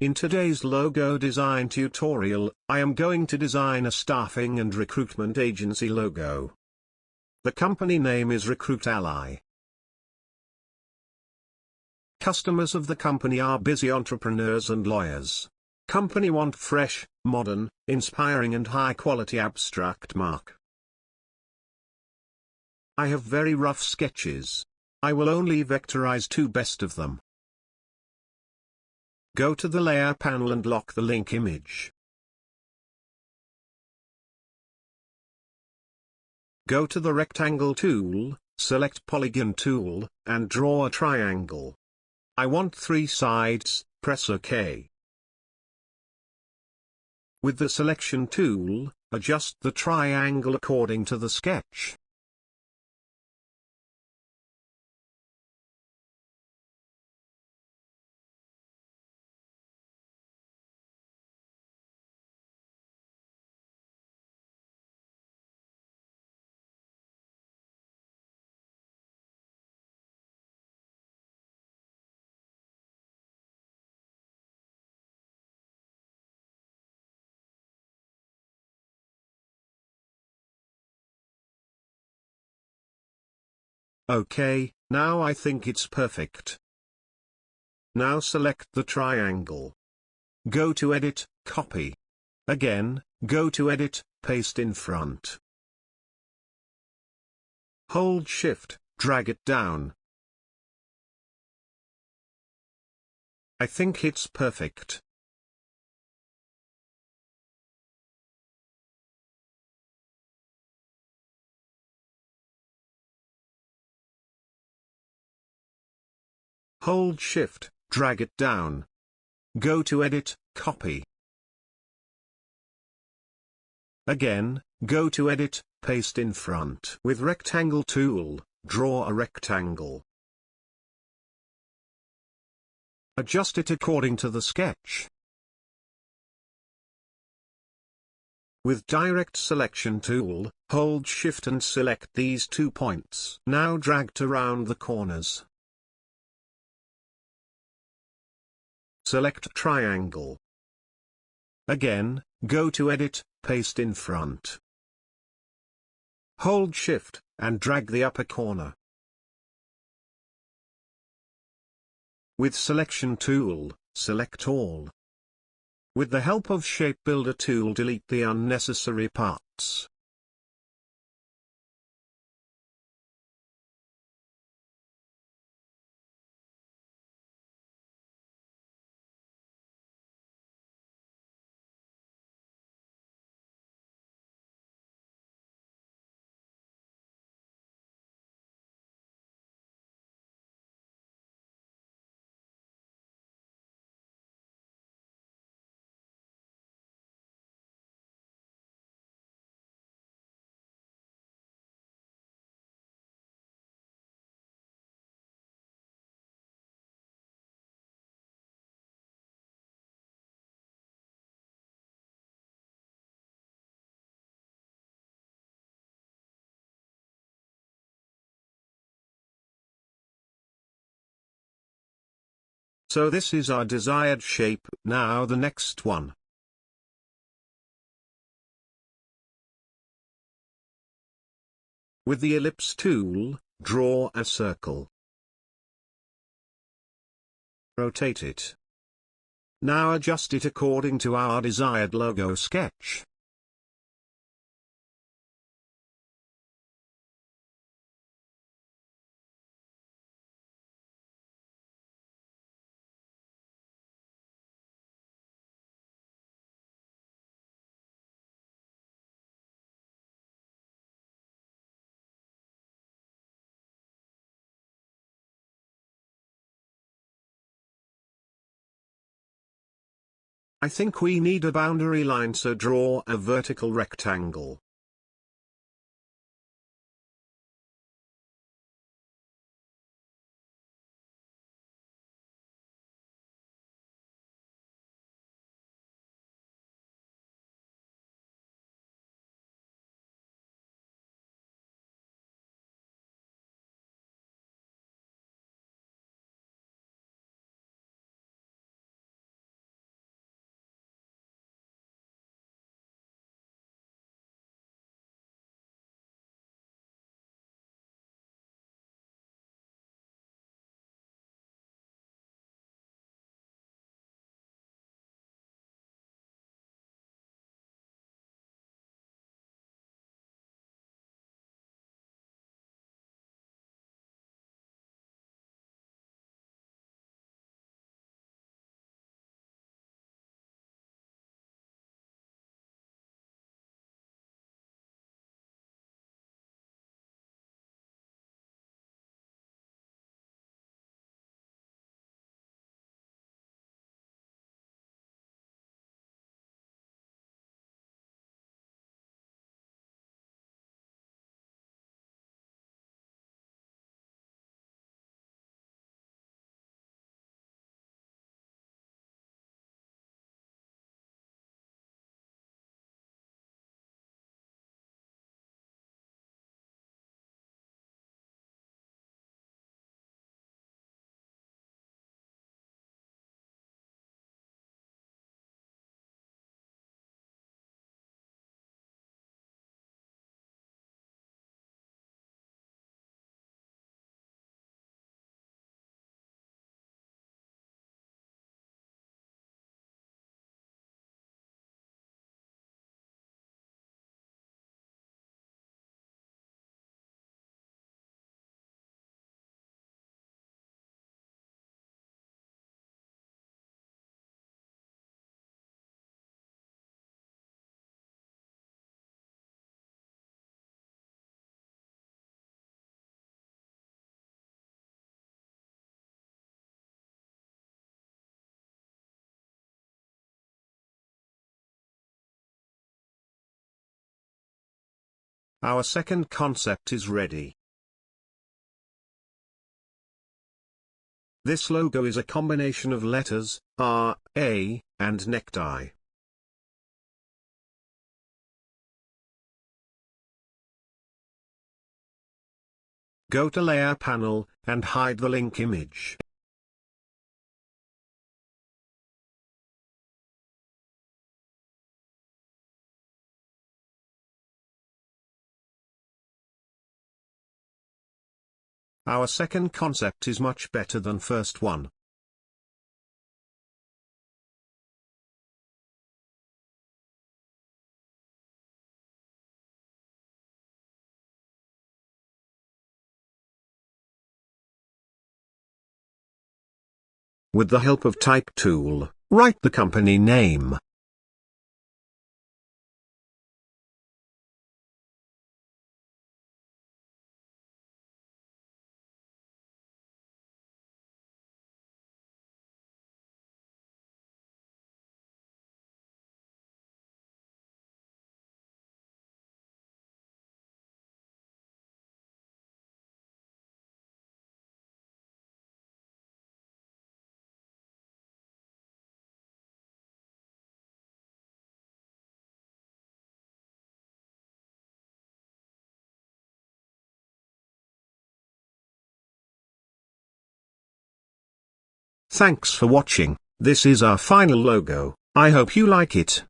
In today's logo design tutorial, I am going to design a staffing and recruitment agency logo. The company name is RecruitAlly. Customers of the company are busy entrepreneurs and lawyers. Company want fresh, modern, inspiring and high-quality abstract mark. I have very rough sketches. I will only vectorize two best of them. Go to the Layer panel and lock the link image. Go to the Rectangle tool, select Polygon tool, and draw a triangle. I want 3 sides, press OK. With the Selection tool, adjust the triangle according to the sketch. OK, now I think it's perfect. Now select the triangle. Go to Edit, Copy. Again, go to Edit, Paste in front. Hold Shift, drag it down. I think it's perfect. Hold Shift, drag it down. Go to Edit, Copy. Again, go to Edit, Paste in front. With Rectangle tool, draw a rectangle. Adjust it according to the sketch. With Direct Selection tool, hold Shift and select these 2 points. Now drag to round the corners. Select Triangle. Again, go to Edit, Paste in front. Hold Shift, and drag the upper corner. With Selection tool, select all. With the help of Shape Builder tool, delete the unnecessary parts. So this is our desired shape. Now the next one. With the Ellipse tool, draw a circle. Rotate it. Now adjust it according to our desired logo sketch. I think we need a boundary line, so draw a vertical rectangle. Our second concept is ready. This logo is a combination of letters, R, A, and necktie. Go to Layer panel, and hide the link image. Our second concept is much better than first one. With the help of Type tool, write the company name. Thanks for watching. This is our final logo. I hope you like it.